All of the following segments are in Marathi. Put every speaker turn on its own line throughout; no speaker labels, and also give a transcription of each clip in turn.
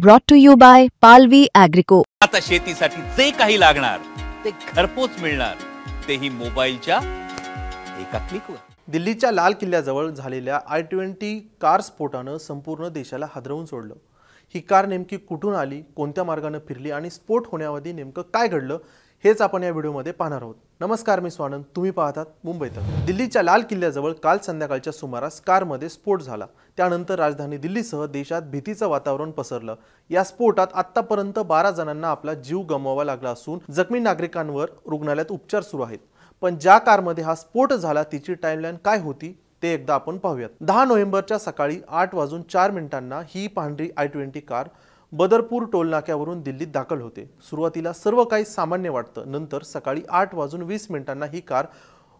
Brought to you by Palvi Agrico.
आता शेतीसाठी जे काही लागणार ते घरपोच मिळणार, तेही मोबाईलच्या एका क्लिकवर।
दिल्लीच्या लाल किल्ल्याजवळ झालेल्या I-20 कार स्फोटानं संपूर्ण देशाला हादरवून सोडलं। ही कार नेमकी कुठून आली, कोणत्या मार्गाने फिरली आणि स्फोट होण्याआधी नेमकं काय घडलं हेच आपण या व्हिडिओमध्ये पाहणार आहोत। नमस्कार, मी स्वानंद, तुम्ही पाहतात मुंबई तक। दिल्लीच्या लाल किल्ल्याजवळ काल संध्याकाळच्या सुमारास कारमध्ये स्फोट झाला। त्यानंतर राजधानी दिल्लीसह देशात भीतीचं वातावरण पसरलं। या स्फोटात आत्तापर्यंत 12 जणांना आपला जीव गमवावा लागला असून जखमी नागरिकांवर रुग्णालयात उपचार सुरू आहेत। पण ज्या कारमध्ये हा स्फोट झाला तिची टाइमलाईन काय होती ते एकदा आपण पाहूयात। 10 नोव्हेंबरच्या सकाळी 8:04 ही पांढरी I-20 कार बदरपूर टोल नाक्यावरून दिल्लीत दाखल होते। सुरुवातीला सर्व काही सामान्य वाटतं। नंतर सकाळी 8:20 ही कार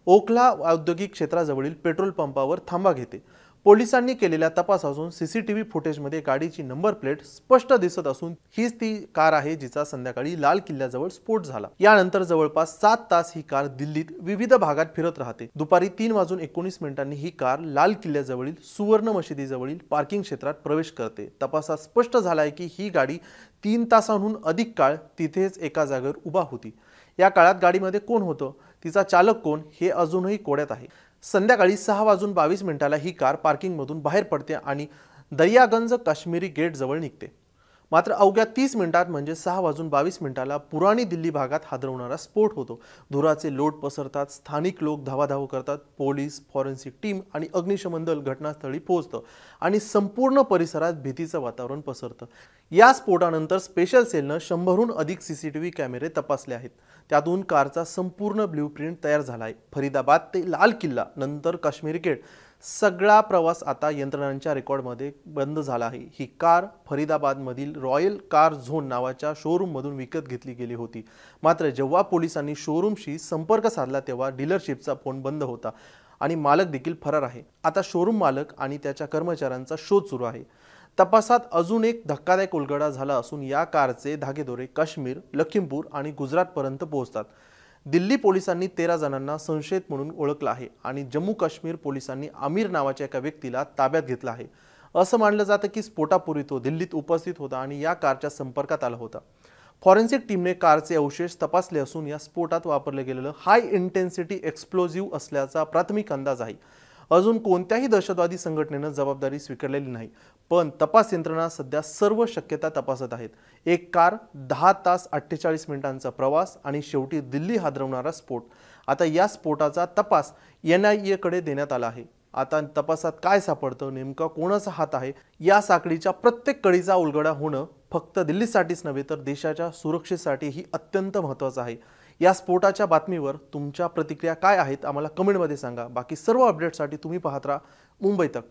ओखला औद्योगिक क्षेत्राजवळील पेट्रोल पंपावर थांबा घेते। पोलिसांनी केलेल्या तपासातून सीसीटीव्ही फुटेजमध्ये गाडीची नंबर प्लेट स्पष्ट दिसत असून हीच ती कार आहे जिचा संध्याकाळी लाल किल्ल्याजवळ स्फोट झाला। यानंतर जवळपास 7 तास ही कार दिल्लीत विविध भागात फिरत राहते। दुपारी 3:19 ही कार लाल किल्ल्याजवळील सुवर्ण मशिदीजवळील पार्किंग क्षेत्रात प्रवेश करते। तपासात स्पष्ट झालाय की ही गाडी 3 तासांहून अधिक काळ तिथेच एका जागेवर उभा होती। या काळात गाडीमध्ये कोण होतं, तिचा चालक कोण हे अजूनही कोड्यात आहे। संध्याकाळी 6:22 ही कार पार्किंगमधून बाहेर पडते आणि दर्यागंज काश्मीरी गेट जवळ निघते। मात्र अवघ्या 30 मिनिटात म्हणजे 6:22 पुराणी दिल्ली भागात हादरवणारा स्फोट होतो। धुराचे लोट पसरतात, स्थानिक लोक धावाधाव करतात, पोलीस, फॉरेन्सिक टीम आणि अग्निशमन दल घटनास्थळी पोहोचतं आणि संपूर्ण परिसरात भीतीचं वातावरण पसरतं। या स्फोटानंतर स्पेशल सेलनं 100हून अधिक सीसीटीव्ही कॅमेरे तपासले आहेत। त्यातून कारचा संपूर्ण ब्ल्यूप्रिंट तयार झाला आहे। फरीदाबाद ते लाल किल्ला नंतर काश्मीरी गेट सगळा प्रवास आता यंत्रणांच्या रेकॉर्डमध्ये बंद झाला आहे। ही कार फरीदाबादमधील रॉयल कार झोन नावाच्या शोरूममधून विकत घेतली गेली होती। मात्र जेव्हा पोलिसांनी शोरूमशी संपर्क साधला तेव्हा डीलरशिपचा फोन बंद होता आणि मालक देखील फरार आहे। आता शोरूम मालक आणि त्याच्या कर्मचाऱ्यांचा शोध सुरू आहे। तपासात अजून एक धक्कादायक उलगडा झाला असून या कारचे धागेदोरे काश्मीर, लखीमपूर आणि गुजरातपर्यंत पोहोचतात। दिल्ली पोलिसांनी 13 जणांना संशयित म्हणून ओळखलं आहे आणि जम्मू काश्मीर पोलिसांनी आमिर नावाच्या एका व्यक्तीला ताब्यात घेतलं आहे। असं मानलं जातं की स्फोटापूर्वी तो दिल्लीत उपस्थित होता आणि या कारच्या संपर्कात आला होता। फॉरेन्सिक टीमने कारचे अवशेष तपासले असून या स्फोटात वापरले गेलेलं हाय इंटेन्सिटी एक्सप्लोजिव्ह असल्याचा प्राथमिक अंदाज आहे। अजून कोणत्याही दहशतवादी संघटनेनं जबाबदारी स्वीकारलेली नाही, पण तपास यंत्रणा सध्या सर्व शक्यता तपासत आहेत। एक कार, 10 तास 48 मिनिटांचा प्रवास आणि शेवटी दिल्ली हादरवणारा स्फोट। आता या स्फोटाचा तपास NIA कडे देण्यात आला आहे। आता तपासात काय सापडतं, नेमका कोणाचा हात आहे, या साखळीच्या प्रत्येक कळीचा उलगडा होणं फक्त दिल्लीसाठीच नव्हे तर देशाच्या सुरक्षेसाठीही अत्यंत महत्त्वाचं आहे। या स्फोटाच्या बातमीवर तुमच्या प्रतिक्रिया काय आहेत आम्हाला कमेंटमध्ये सांगा। बाकी सर्व अपडेट्ससाठी तुम्ही पाहत राहा मुंबई तक।